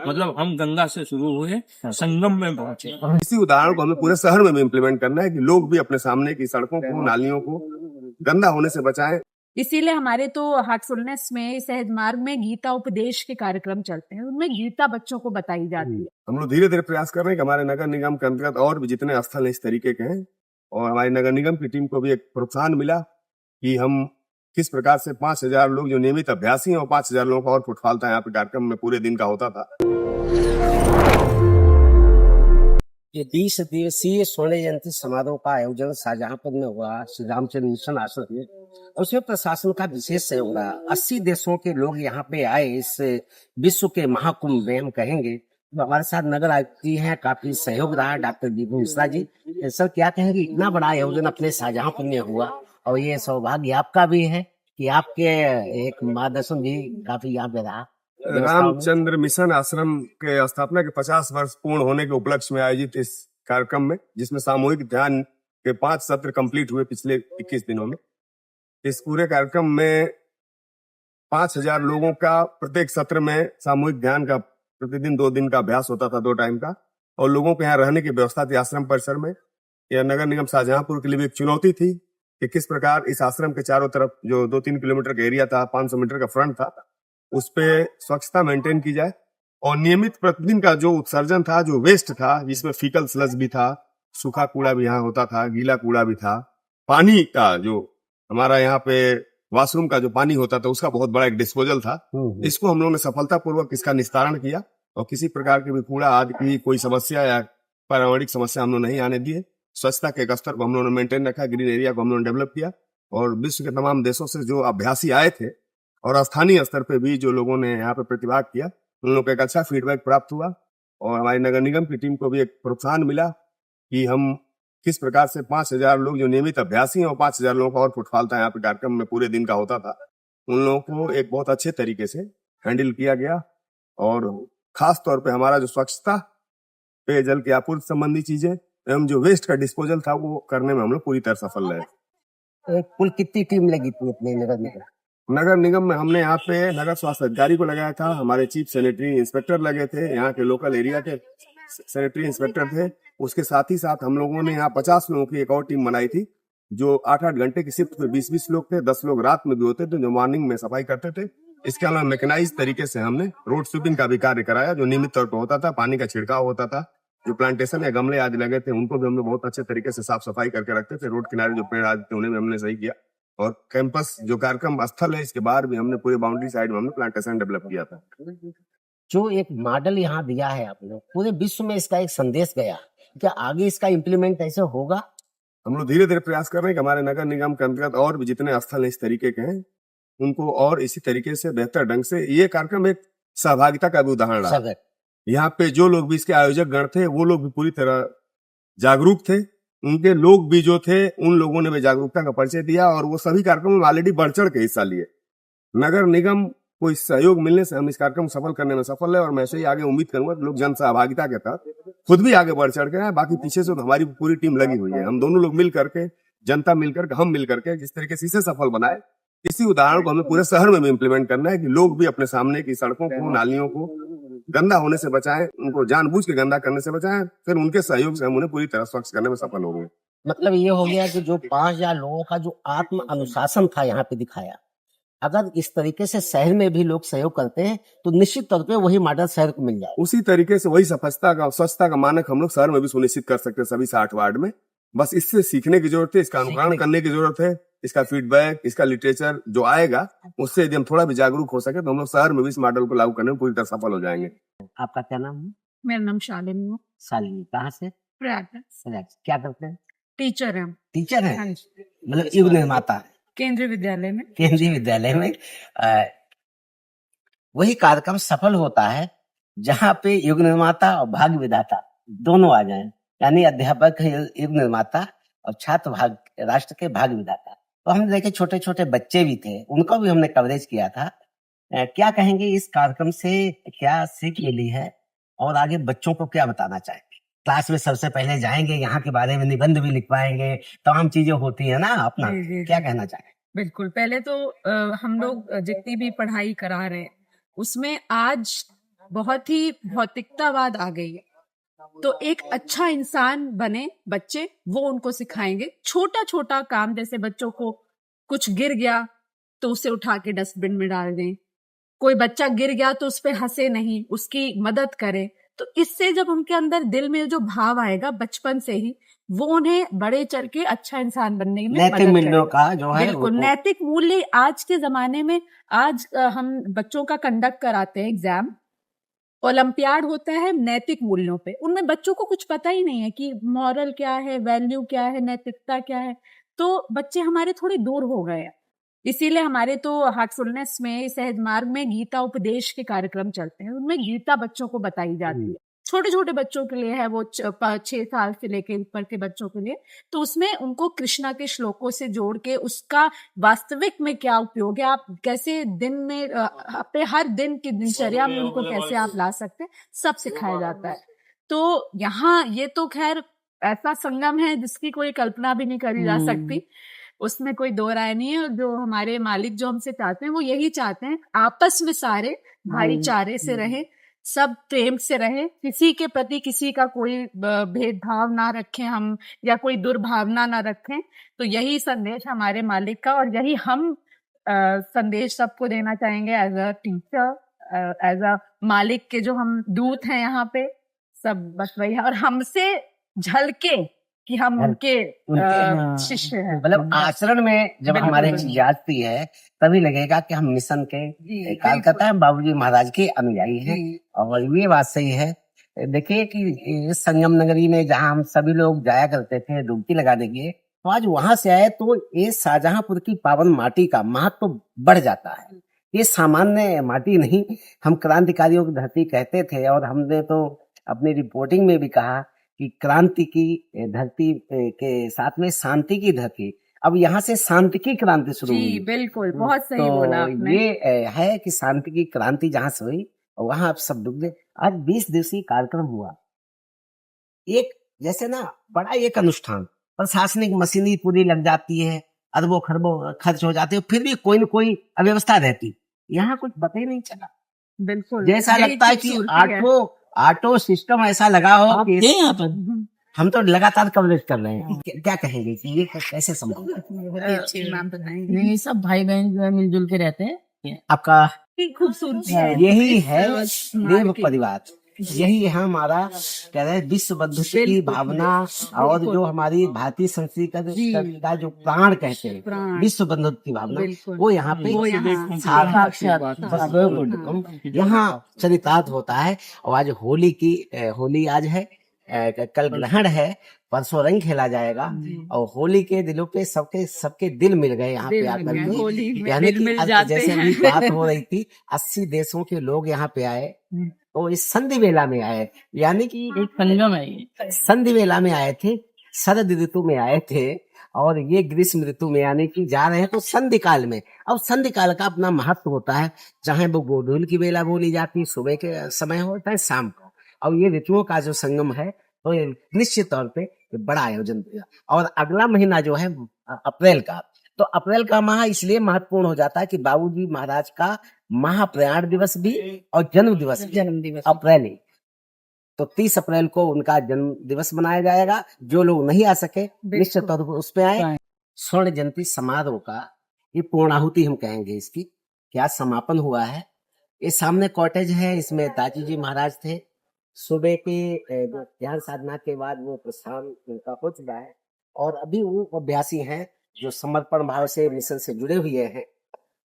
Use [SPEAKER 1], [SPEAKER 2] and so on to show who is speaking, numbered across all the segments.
[SPEAKER 1] मतलब हम गंगा से शुरू हुए, संगम में पहुंचे।
[SPEAKER 2] इसी उदाहरण को हमें पूरे शहर में भी इम्प्लीमेंट करना है कि लोग भी अपने सामने की सड़कों को, नालियों को गंदा होने से बचाएं।
[SPEAKER 3] इसीलिए हमारे तो हार्टफुलनेस में, सहज मार्ग में गीता उपदेश के कार्यक्रम चलते हैं, उनमें गीता बच्चों को बताई जाती है।
[SPEAKER 2] हम लोग धीरे धीरे प्रयास कर रहे हैं कि हमारे नगर निगम के अंतर्गत और भी जितने स्थल इस तरीके के हैं, और हमारी नगर निगम की टीम को भी एक प्रोत्साहन मिला कि हम किस प्रकार से 5,000 लोग जो नियमित अभ्यासी हैं और 5,000 लोगों का और फुटफॉल था यहाँ पे कार्यक्रम में पूरे दिन का होता था।
[SPEAKER 4] ये 20 दिवसीय स्वर्ण जयंती समारोह का आयोजन शाहजहांपुर में हुआ, श्री रामचंद्र मिशन आश्रम में। उसमें प्रशासन का विशेष सहयोग रहा। 80 देशों के लोग यहाँ पे आए इस विश्व के महाकुंभ में, हम कहेंगे। तो हमारे साथ नगर आयुक्त जी हैं, काफी सहयोग रहा डॉक्टर दीपू मिश्रा जी। सर, क्या कहेंगे, इतना बड़ा आयोजन अपने शाहजहांपुर में हुआ और ये सौभाग्य आपका भी है कि आपके एक मार्गदर्शन भी काफी यहाँ पे रहा।
[SPEAKER 2] रामचंद्र मिशन आश्रम के स्थापना के 50 वर्ष पूर्ण होने के उपलक्ष्य में आयोजित इस कार्यक्रम में, जिसमें सामूहिक ध्यान के 5 सत्र कंप्लीट हुए पिछले 21 दिनों में। इस पूरे कार्यक्रम में 5,000 लोगों का प्रत्येक सत्र में सामूहिक ध्यान का प्रतिदिन 2 दिन का अभ्यास होता था, 2 टाइम का, और लोगों के यहाँ रहने की व्यवस्था थी आश्रम परिसर में। यह नगर निगम शाहजहांपुर के लिए भी एक चुनौती थी कि किस प्रकार इस आश्रम के चारों तरफ जो 2-3 किलोमीटर का एरिया था, 500 मीटर का फ्रंट था, उस पे स्वच्छता मेंटेन की जाए और नियमित प्रतिदिन का जो उत्सर्जन था, जो वेस्ट था, जिसमें फीकल स्लज भी था, सूखा कूड़ा भी यहाँ होता था, गीला कूड़ा भी था, पानी का जो हमारा यहाँ पे वॉशरूम का जो पानी होता था उसका बहुत बड़ा एक डिस्पोजल था। इसको हम लोगों ने सफलतापूर्वक इसका निस्तारण किया और किसी प्रकार के भी कूड़ा आदि की कोई समस्या या पर्यावरणिक समस्या हम लोग नहीं आने दिए। स्वच्छता के एक स्तर को हम लोगों ने मेंटेन रखा, ग्रीन एरिया को हम लोगों ने डेवलप किया और विश्व के तमाम देशों से जो अभ्यासी आए थे और स्थानीय स्तर पे भी जो लोगों ने यहाँ पे प्रतिभाग किया, उन लोगों को एक अच्छा फीडबैक प्राप्त हुआ और हमारी नगर निगम की टीम को भी एक प्रोत्साहन मिला कि हम किस प्रकार से 5,000 लोग जो नियमित अभ्यासी हैं और 5,000 लोगों का और फुटफॉल था यहाँ पे कार्यक्रम में पूरे दिन का होता था, उन लोगों को एक बहुत अच्छे तरीके से हैंडल किया गया और खास तौर पे हमारा जो स्वच्छता, पेयजल की आपूर्ति संबंधी चीजें एवं जो वेस्ट का डिस्पोजल था वो करने में हम लोग पूरी तरह सफल रहे।
[SPEAKER 4] कुल कितनी टीम लगी थी अपने नगर निगम?
[SPEAKER 2] नगर निगम में हमने यहाँ पे नगर स्वास्थ्य अधिकारी को लगाया था, हमारे चीफ सैनिटरी इंस्पेक्टर लगे थे, यहाँ के लोकल एरिया के सैनिटरी इंस्पेक्टर थे। उसके साथ ही साथ हम लोगों ने यहाँ 50 लोगों की एक और टीम बनाई थी जो 8-8 घंटे की शिफ्ट में 20-20 लोग थे, 10 लोग रात में भी होते थे जो मॉर्निंग में सफाई करते थे। इसके अलावा मैकेनाइज तरीके से हमने रोड स्वीपिंग का भी कार्य कराया जो नियमित तौर पर होता था, पानी का छिड़काव होता था, जो प्लांटेशन या गमले आदि लगे थे उनको भी हमने बहुत अच्छे तरीके से साफ सफाई करके रखते थे। रोड किनारे जो पेड़ आदि थे उन्हें भी हमने सही किया और कैंपस जो कार्यक्रम स्थल है इसके बाहर भी हमने पूरे बाउंड्री साइड में हमने प्लांटेशन डेवलप किया था।
[SPEAKER 4] जो एक मॉडल यहाँ दिया है आपने, पूरे विश्व में इसका एक संदेश गया, क्या आगे इसका इम्प्लीमेंट ऐसे होगा?
[SPEAKER 2] हम लोग धीरे धीरे प्रयास कर रहे हैं कि हमारे नगर निगम के अंतर्गत और भी जितने स्थल इस तरीके के हैं उनको और इसी तरीके से बेहतर ढंग से, ये कार्यक्रम एक सहभागिता का भी उदाहरण रहा। यहाँ पे जो लोग भी इसके आयोजक गण थे वो लोग भी पूरी तरह जागरूक थे, उनके लोग भी जो थे उन लोगों ने भी जागरूकता का परिचय दिया और वो सभी कार्यक्रमों में ऑलरेडी बढ़ चढ़ के हिस्सा लिए। नगर निगम को इस सहयोग मिलने से हम इस कार्यक्रम को सफल करने में सफल है और मैं ऐसे ही आगे उम्मीद करूंगा कि लोग जन सहभागिता के तहत खुद भी आगे बढ़ चढ़ के हैं। बाकी पीछे से तो हमारी पूरी टीम लगी हुई है, हम दोनों लोग मिल करके, जनता मिल करके, हम मिल करके जिस तरीके से इसे सफल बनाए, इसी उदाहरण को हमें पूरे शहर में भी इम्प्लीमेंट करना है कि लोग भी अपने सामने की सड़कों को, नालियों को गंदा होने से बचाएं, उनको जानबूझ के गंदा करने से बचाएं, फिर उनके सहयोग से हम उन्हें पूरी तरह स्वच्छ करने में सफल होंगे।
[SPEAKER 4] मतलब ये हो गया कि जो 5,000 लोगों का जो आत्म अनुशासन था यहाँ पे दिखाया, अगर इस तरीके से शहर में भी लोग सहयोग करते हैं तो निश्चित तौर पे वही मॉडल शहर को मिल जाए।
[SPEAKER 2] उसी तरीके से वही स्वच्छता का मानक हम लोग शहर में भी सुनिश्चित कर सकते हैं सभी 60 वार्ड में। बस इससे सीखने की जरूरत है, इसका अनुकरण करने की जरूरत है, इसका फीडबैक, इसका लिटरेचर जो आएगा उससे यदि हम थोड़ा भी जागरूक हो सके तो हम लोग शहर में भी इस मॉडल को लागू करने में पूरी तरह सफल हो जाएंगे।
[SPEAKER 4] आपका क्या नाम है?
[SPEAKER 3] मेरा नाम शालिनी है।
[SPEAKER 4] शालिनी, कहाँ से?
[SPEAKER 3] प्रयागराज।
[SPEAKER 4] क्या करते हैं?
[SPEAKER 3] टीचर है।
[SPEAKER 4] टीचर है, मतलब युग निर्माता है।
[SPEAKER 3] केंद्रीय विद्यालय में।
[SPEAKER 4] केंद्रीय विद्यालय में वही कार्यक्रम सफल होता है जहाँ पे युग निर्माता और भाग्य विधाता दोनों आ जाएं, यानी अध्यापक युग निर्माता और छात्र भाग राष्ट्र के भाग्य विधाता। तो हम देखे छोटे छोटे बच्चे भी थे, उनको भी हमने कवरेज किया था। क्या कहेंगे इस कार्यक्रम से, क्या सीख मिली है और आगे बच्चों को क्या बताना चाहेंगे? क्लास में सबसे पहले जाएंगे, यहाँ के बारे में निबंध भी लिखवाएंगे, तमाम चीजें होती है ना अपना, क्या कहना चाहेंगे?
[SPEAKER 3] बिल्कुल, पहले तो हम लोग जितनी भी पढ़ाई करा रहे हैं उसमें आज बहुत ही भौतिकतावाद आ गई है। तो एक अच्छा इंसान बने बच्चे, वो उनको सिखाएंगे। छोटा छोटा काम, जैसे बच्चों को कुछ गिर गया तो उसे उठा के डस्टबिन में डाल दें, कोई बच्चा गिर गया तो उस पे हंसे नहीं, उसकी मदद करें। तो इससे जब उनके अंदर दिल में जो भाव आएगा बचपन से ही, वो उन्हें बड़े चल के अच्छा इंसान बनने में
[SPEAKER 4] नैतिक
[SPEAKER 3] मदद
[SPEAKER 4] मूल्यों
[SPEAKER 3] करेगा।
[SPEAKER 4] का जो है
[SPEAKER 3] बिल्कुल, नैतिक मूल्य आज के जमाने में, आज हम बच्चों का कंडक्ट कराते हैं एग्जाम, ओलंपियाड होता है नैतिक मूल्यों पे। उनमें बच्चों को कुछ पता ही नहीं है कि मॉरल क्या है, वैल्यू क्या है, नैतिकता क्या है। तो बच्चे हमारे थोड़े दूर हो गए हैं। इसीलिए हमारे तो हार्टफुलनेस में, सहज मार्ग में गीता उपदेश के कार्यक्रम चलते हैं। उनमें गीता बच्चों को बताई जाती है। छोटे छोटे बच्चों के लिए है वो, 6 साल से लेके ऊपर के बच्चों के लिए। तो उसमें उनको कृष्णा के श्लोकों से जोड़ के उसका वास्तविक में क्या उपयोग है, आप कैसे दिन में अपने हर दिन की दिनचर्या में उनको कैसे आप ला सकते हैं, सब सिखाया जाता है। तो यहाँ ये तो खैर ऐसा संगम है जिसकी कोई कल्पना भी नहीं करी जा सकती। उसमें कोई दो राय नहीं है। जो हमारे मालिक जो हमसे चाहते हैं वो यही चाहते हैं, आपस में सारे भाईचारे से रहें, सब प्रेम से रहें, किसी के प्रति किसी का कोई भेदभाव ना रखें हम, या कोई दुर्भावना ना रखें। तो यही संदेश हमारे मालिक का, और यही हम संदेश सबको देना चाहेंगे as a teacher, as a मालिक के जो हम दूत हैं यहाँ पे, सब बस वही है। और हमसे झलके कि हम उनके शिष्य हैं।
[SPEAKER 4] मतलब आचरण में जब
[SPEAKER 3] बिल्कुल,
[SPEAKER 4] हमारे
[SPEAKER 3] बिल्कुल।
[SPEAKER 4] चीज आती है तभी लगेगा कि हम मिशन के कार्यकर्ता हैं, बाबूजी महाराज के अनुयायी हैं। और ये बात सही है। देखिए कि इस संगम नगरी में जहाँ हम सभी लोग जाया करते थे डुबकी लगाने के लिए, तो आज वहां से आए तो ये शाहजहांपुर की पावन माटी का महत्व तो बढ़ जाता है। ये सामान्य माटी नहीं, हम क्रांतिकारियों की धरती कहते थे, और हमने तो अपनी रिपोर्टिंग में भी कहा कि क्रांति की धरती के साथ में शांति की धरती। अब यहाँ से शांति की क्रांति शुरू हुई।
[SPEAKER 3] जी बिल्कुल, बहुत सही
[SPEAKER 4] तो
[SPEAKER 3] बोला आपने।
[SPEAKER 4] ये है कि शांति की क्रांति जहाँ से हुई वहां आप सब डूब गए। आज 20 दिवसीय कार्यक्रम हुआ। एक जैसे ना बड़ा एक अनुष्ठान, प्रशासनिक मशीनरी पूरी लग जाती है, अरबों खरबों खर्च हो जाते हैं, फिर भी कोई न कोई अव्यवस्था रहती। यहाँ कुछ पता ही नहीं चला।
[SPEAKER 3] बिल्कुल,
[SPEAKER 4] जैसा
[SPEAKER 3] यही
[SPEAKER 4] लगता है कि
[SPEAKER 3] खूबसूरती है।
[SPEAKER 4] ऑटो सिस्टम ऐसा लगा हो कि
[SPEAKER 1] यहाँ पर
[SPEAKER 4] हम तो लगातार कवरेज कर रहे हैं। क्या कहेंगे कि ये कैसे संभव है?
[SPEAKER 3] बहुत ही अच्छी बात बताएंगे।
[SPEAKER 1] नहीं, सब भाई बहन जो है मिलजुल के रहते हैं।
[SPEAKER 4] आपका
[SPEAKER 3] की खूबसूरती है।
[SPEAKER 4] यही है देव
[SPEAKER 3] मार्केट।
[SPEAKER 4] परिवार, यही है हमारा कह रहे विश्व बंधुत्व की
[SPEAKER 3] बिल्कुल,
[SPEAKER 4] भावना, और जो हमारी भारतीय संस्कृति का जो प्राण कहते हैं,
[SPEAKER 3] प्राण।
[SPEAKER 4] विश्व बंधुत्व की भावना,
[SPEAKER 3] बिल्कुल।
[SPEAKER 4] वो यहाँ पे
[SPEAKER 3] वो यहाँ
[SPEAKER 4] यहाँ चरितार्थ होता है। और आज होली आज है, कल ग्रहण है, परसों रंग खेला जाएगा, और होली के दिलों पे सबके दिल मिल गए यहाँ पे आकर के।
[SPEAKER 3] होली में
[SPEAKER 4] यानी
[SPEAKER 3] दिल
[SPEAKER 4] कि
[SPEAKER 3] मिल जाते
[SPEAKER 4] जैसे
[SPEAKER 3] हैं।
[SPEAKER 4] अभी बात हो रही थी, 80 देशों के लोग यहाँ पे आए, तो इस संधि वेला में आए, यानी कि
[SPEAKER 1] एक संगम है ये।
[SPEAKER 4] संधि वेला में आए थे, शरद ऋतु में आए थे, और ये ग्रीष्म ऋतु में यानी कि जा रहे हैं तो संधि काल में। अब संधि काल का अपना महत्व होता है, चाहे वो गोधूल की वेला बोली जाती है, सुबह के समय होता है, शाम को। और ये ऋतुओं का जो संगम है, तो ये निश्चित तौर पे बड़ा आयोजन हुआ। और अगला महीना जो है अप्रैल का, तो अप्रैल का माह इसलिए महत्वपूर्ण हो जाता है कि बाबूजी महाराज का महाप्रयाण दिवस भी और जन्म दिवस अप्रैल ही। तो 30 अप्रैल को उनका जन्म दिवस मनाया जाएगा। जो लोग नहीं आ सके निश्चित तौर पर उस पे आए। स्वर्ण जयंती समारोह का ये पूर्णाहुति हम कहेंगे इसकी, क्या समापन हुआ है। ये सामने कॉटेज है, इसमें ताजी जी महाराज थे। सुबह के ध्यान साधना के बाद वो प्रस्थान उनका हो चुका है, और अभी वो अभ्यासी हैं जो समर्पण भाव से मिशन से जुड़े हुए हैं।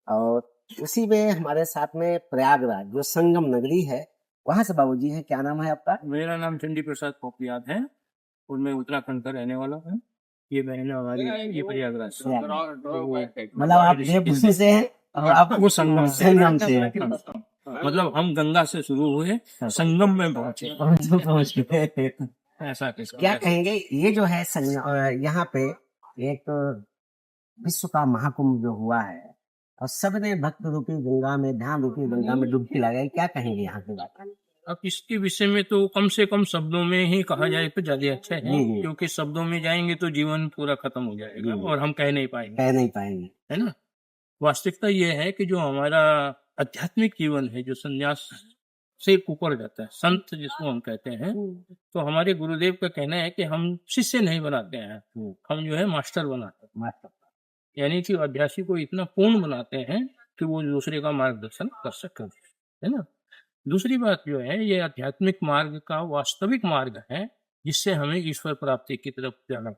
[SPEAKER 4] और उसी में हमारे साथ में प्रयागराज जो संगम नगरी है, वहां से बाबूजी हैं। क्या नाम है आपका?
[SPEAKER 1] मेरा नाम चंडी प्रसाद पोखरियाल है और मैं उत्तराखंड का रहने वाला हूँ। ये बहन हमारी ये प्रयागराज से।
[SPEAKER 4] मतलब आप देवभूमि से हैं और आप
[SPEAKER 1] वो संगम
[SPEAKER 4] से हैं।
[SPEAKER 1] मतलब हम गंगा से शुरू हुए, संगम में पहुंचे।
[SPEAKER 4] पहुंच गए।
[SPEAKER 1] ऐसा
[SPEAKER 4] क्या कहेंगे, ये जो है यहाँ पे एक विश्व का महाकुंभ जो हुआ है, और सबने भक्त रूपी गंगा में, ध्यान रूपी गंगा में डुबकी लगाई, क्या कहेंगे यहाँ के बात?
[SPEAKER 1] अब इसके विषय में तो कम से कम शब्दों में ही कहा जाए तो ज्यादा अच्छा है,
[SPEAKER 4] जी।
[SPEAKER 1] क्योंकि शब्दों में जाएंगे तो जीवन पूरा खत्म हो जाएगा और हम कह नहीं पाएंगे,
[SPEAKER 4] कह नहीं पाएंगे,
[SPEAKER 1] है ना। वास्तविकता ये है कि जो हमारा आध्यात्मिक जीवन है, जो संन्यास से ऊपर जाता है, संत जिसको हम कहते हैं। तो हमारे गुरुदेव का कहना है कि हम शिष्य नहीं बनाते हैं, हम जो है मास्टर बनाते हैं। यानी कि अभ्यासी को इतना पूर्ण बनाते हैं कि वो दूसरे का मार्गदर्शन कर सके, है ना। दूसरी बात जो है, ये आध्यात्मिक मार्ग का वास्तविक मार्ग है जिससे हमें ईश्वर प्राप्ति की तरफ जाना।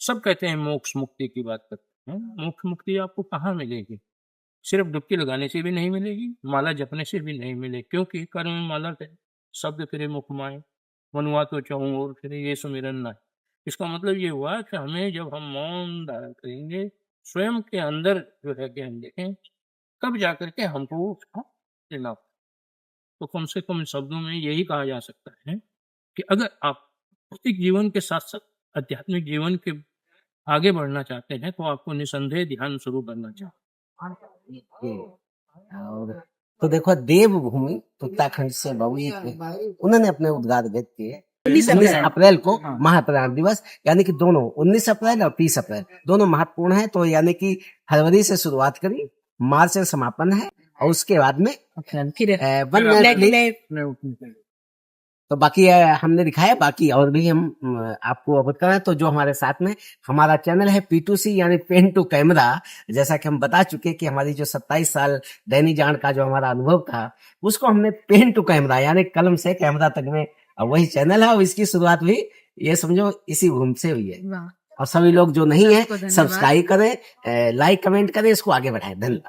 [SPEAKER 1] सब कहते हैं मोक्ष मुक्ति की बात करते हैं, मोक्ष मुक्ति आपको कहाँ मिलेगी? सिर्फ डुबकी लगाने से भी नहीं मिलेगी, माला जपने से भी नहीं मिलेगी, क्योंकि कर्म में माला है, शब्द फिरे मुख माए, मनुआ तो चाहूँ और फिरे ये सुमिरन ना। इसका मतलब ये हुआ कि हमें जब हम मौन धारण करेंगे, स्वयं के अंदर जो है ज्ञान देखें, तब जाकर के हमको उसका लेना। तो कम से कम शब्दों में यही कहा जा सकता है कि अगर आप भौतिक जीवन के साथ साथ आध्यात्मिक जीवन के आगे बढ़ना चाहते हैं तो आपको निसंदेह ध्यान शुरू करना चाहिए।
[SPEAKER 4] और तो देखो देवभूमि उत्तराखंड से बाबू जी थे, उन्होंने अपने उद्गार व्यक्त किए 19 अप्रैल को महाप्रयाण दिवस, यानी कि दोनों 19 अप्रैल और 30 अप्रैल दोनों महत्वपूर्ण है। तो यानी कि फरवरी से शुरुआत करी, मार्च से समापन है, और उसके बाद में
[SPEAKER 3] फिर
[SPEAKER 4] वन मिनट तो बाकी हमने दिखाया, बाकी और भी हम आपको अवगत कराएं। तो जो हमारे साथ में हमारा चैनल है P2C यानी पेन टू कैमरा, जैसा कि हम बता चुके कि हमारी जो 27 साल दैनिक जान का जो हमारा अनुभव था, उसको हमने पेन टू कैमरा यानी कलम से कैमरा तक में, वही चैनल है और इसकी शुरुआत भी ये समझो इसी भूमि से हुई है। और सभी लोग जो नहीं है सब्सक्राइब करें, लाइक कमेंट करें, इसको आगे बढ़ाएं। धन्यवाद।